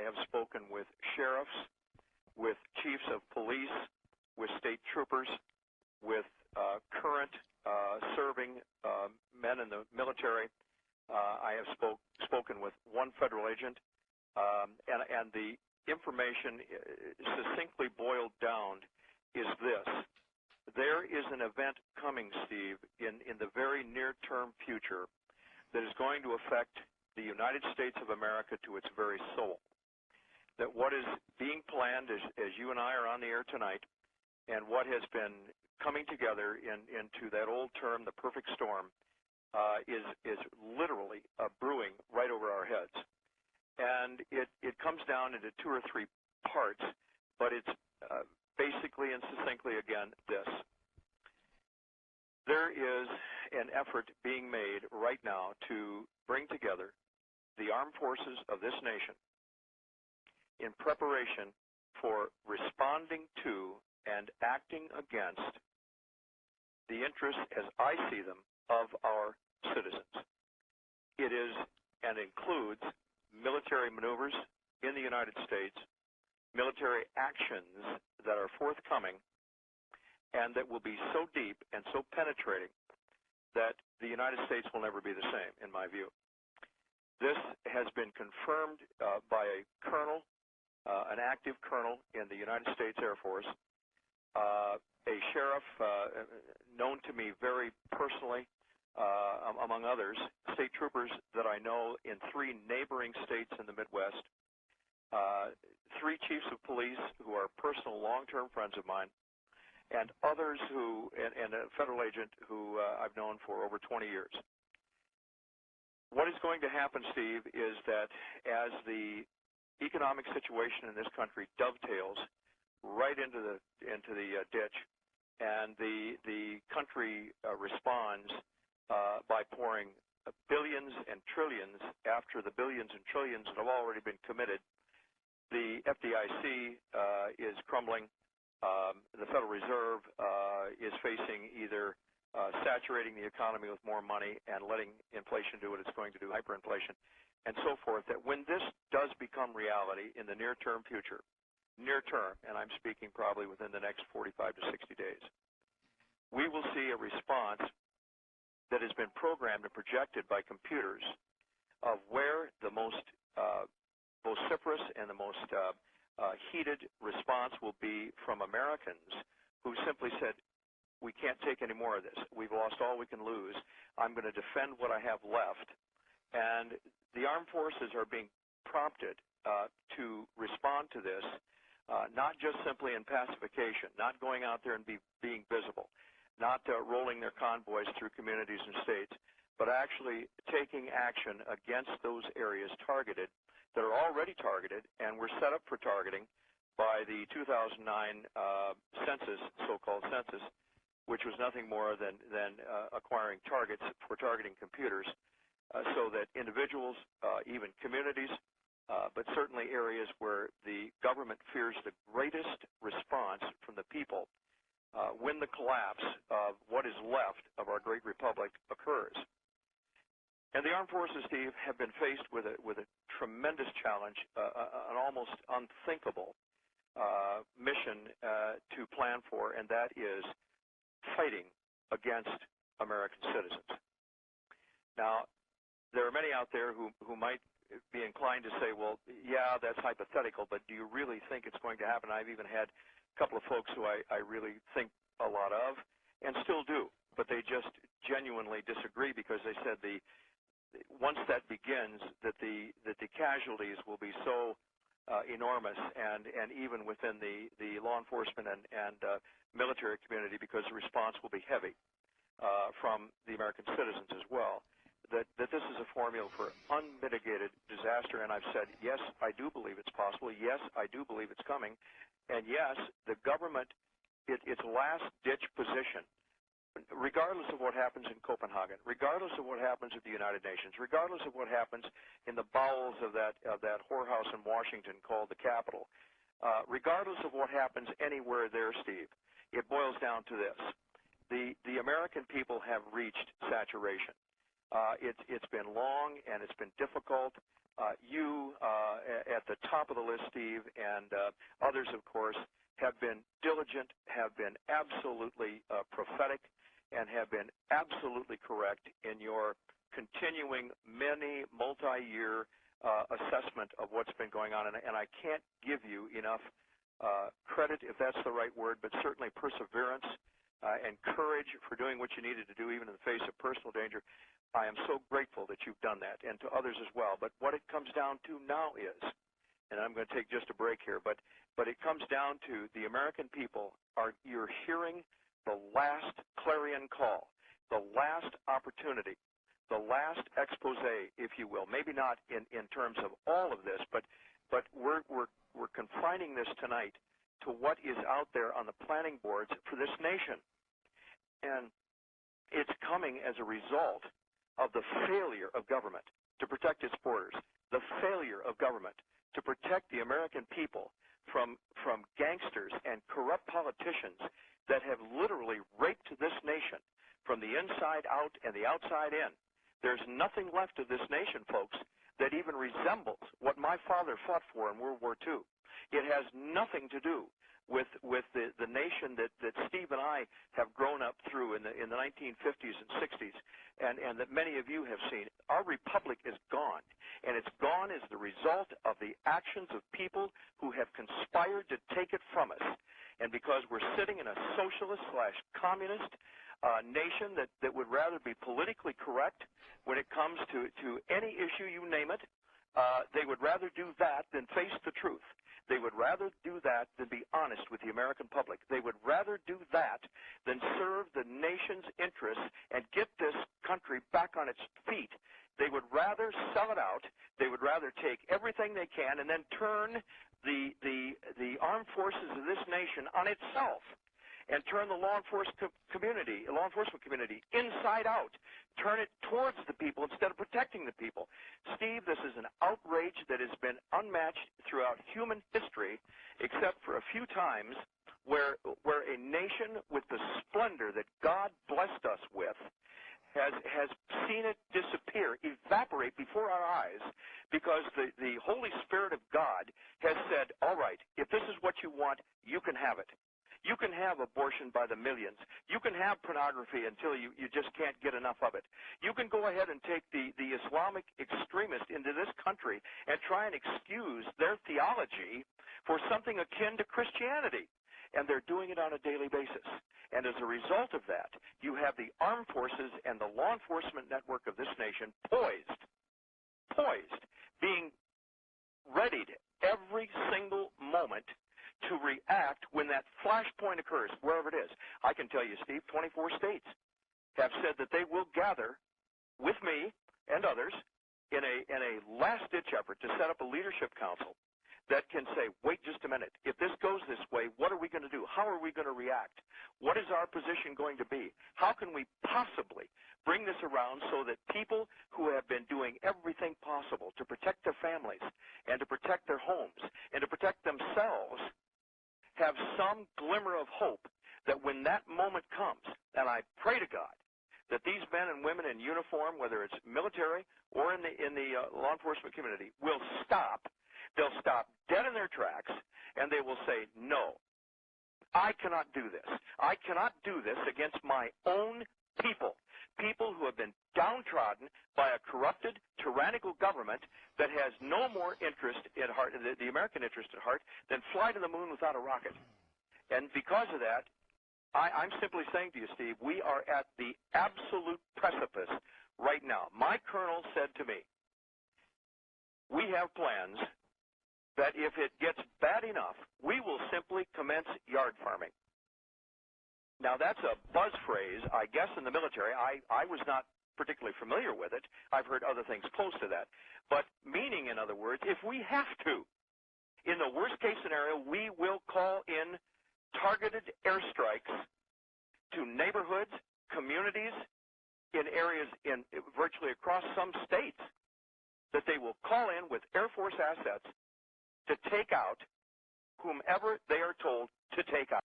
have spoken with sheriffs, with chiefs of police, with state troopers, with current serving men in the military. I have spoken with one federal agent, and the information succinctly boiled down is this. There is an event coming, Steve, in the very near-term future that is going to affect the United States of America to its very soul. That what is being planned, as you and I are on the air tonight, and what has been coming together into that old term, the perfect storm, is literally brewing right over our heads. And it comes down into two or three parts, but it's basically and succinctly, again, this. There is an effort being made right now to bring together the armed forces of this nation in preparation for responding to and acting against the interests, as I see them, of our citizens. It is and includes military maneuvers in the United States, military actions that are forthcoming and that will be so deep and so penetrating that the United States will never be the same, in my view. This has been confirmed by a colonel, an active colonel in the United States Air Force, a sheriff known to me very personally, among others, state troopers that I know in 3 neighboring states in the Midwest, 3 chiefs of police who are personal long-term friends of mine, and others and a federal agent who I've known for over 20 years. What is going to happen, Steve, is that as the economic situation in this country dovetails right into the ditch, and the country responds by pouring billions and trillions after the billions and trillions that have already been committed. The FDIC is crumbling. The Federal Reserve is facing either saturating the economy with more money and letting inflation do what it's going to do, hyperinflation, and so forth, that when this does become reality in the near-term future, near-term, and I'm speaking probably within the next 45 to 60 days, we will see a response that has been programmed and projected by computers of where the most vociferous and the most heated response will be from Americans who simply said, we can't take any more of this. We've lost all we can lose. I'm going to defend what I have left. And the armed forces are being prompted to respond to this, not just simply in pacification, not going out there and being visible, not rolling their convoys through communities and states, but actually taking action against those areas targeted that are already targeted and were set up for targeting by the 2009 census, so-called census, which was nothing more than acquiring targets for targeting computers so that individuals, even communities, but certainly areas where the government fears the greatest response from the people when the collapse of what is left of our great republic occurs. And the armed forces, Steve, have been faced with a tremendous challenge, an almost unthinkable mission to plan for, and that is fighting against American citizens. Now, there are many out there who might be inclined to say, well, yeah, that's hypothetical, but do you really think it's going to happen? I've even had a couple of folks who I really think a lot of, and still do, but they just genuinely disagree because they said once that begins, that the casualties will be so enormous, and even within the law enforcement and military community, because the response will be heavy from the American citizens as well, that this is a formula for unmitigated disaster. And I've said, yes, I do believe it's possible. Yes, I do believe it's coming. And yes, the government, its last-ditch position, regardless of what happens in Copenhagen, regardless of what happens at the United Nations, regardless of what happens in the bowels of that whorehouse in Washington called the Capitol, regardless of what happens anywhere there, Steve, it boils down to this. The American people have reached saturation. It's been long and it's been difficult, You at the top of the list, Steve, and others, of course, have been diligent, have been absolutely prophetic, and have been absolutely correct in your continuing many multi-year assessment of what's been going on. And I can't give you enough credit, if that's the right word, but certainly perseverance and courage for doing what you needed to do, even in the face of personal danger. I am so grateful that you've done that, and to others as well. But what it comes down to now is, and I'm going to take just a break here, but it comes down to the American people you're hearing the last clarion call, the last opportunity, the last expose, if you will. Maybe not in terms of all of this, but we're confining this tonight to what is out there on the planning boards for this nation. And it's coming as a result of the failure of government to protect its borders, the failure of government to protect the American people from gangsters and corrupt politicians that have literally raped this nation from the inside out and the outside in. There's nothing left of this nation, folks, that even resembles what my father fought for in World War II. It has nothing to do with the nation that Steve and I have grown up through in the 1950s and 60s, and that many of you have seen. Our republic is gone, and it's gone as the result of the actions of people who have conspired to take it from us. And because we're sitting in a socialist/communist nation that would rather be politically correct when it comes to any issue, you name it, they would rather do that than face the truth. They would rather do that than be honest with the American public. They would rather do that than serve the nation's interests and get this country back on its feet. They would rather sell it out. They would rather take everything they can and then turn the armed forces of this nation on itself and turn the law enforcement community inside out, turn it towards the people instead of protecting the people. Steve, this is an outrage that has been unmatched throughout human history, except for a few times where a nation with the splendor that God blessed us with has seen it disappear, evaporate before our eyes, because the Holy Spirit of God has said, all right, if this is what you want, you can have it. You can have abortion by the millions. You can have pornography until you just can't get enough of it. You can go ahead and take the Islamic extremist into this country and try and excuse their theology for something akin to Christianity. And they're doing it on a daily basis. And as a result of that, you have the armed forces and the law enforcement network of this nation poised, being readied every single moment to react when that flashpoint occurs, wherever it is. I can tell you, Steve, 24 states have said that they will gather with me and others in a last-ditch effort to set up a leadership council that can say, wait just a minute, if this goes this way, what are we going to do? How are we going to react? What is our position going to be? How can we possibly bring this around so that people who have been doing everything possible to protect their families and to protect their homes and to protect themselves have some glimmer of hope that when that moment comes, and I pray to God that these men and women in uniform, whether it's military or in the law enforcement community, will stop. They'll stop dead in their tracks, and they will say, no, I cannot do this. I cannot do this against my own people who have been downtrodden by a corrupted, tyrannical government that has no more interest at heart, the American interest at heart, than fly to the moon without a rocket. And because of that, I'm simply saying to you, Steve, we are at the absolute precipice right now. My colonel said to me, we have plans that if it gets bad enough, we will simply commence yard farming. Now, that's a buzz phrase, I guess, in the military. I was not particularly familiar with it. I've heard other things close to that. But meaning, in other words, if we have to, in the worst-case scenario, we will call in targeted airstrikes to neighborhoods, communities, in areas in virtually across some states, that they will call in with Air Force assets to take out whomever they are told to take out.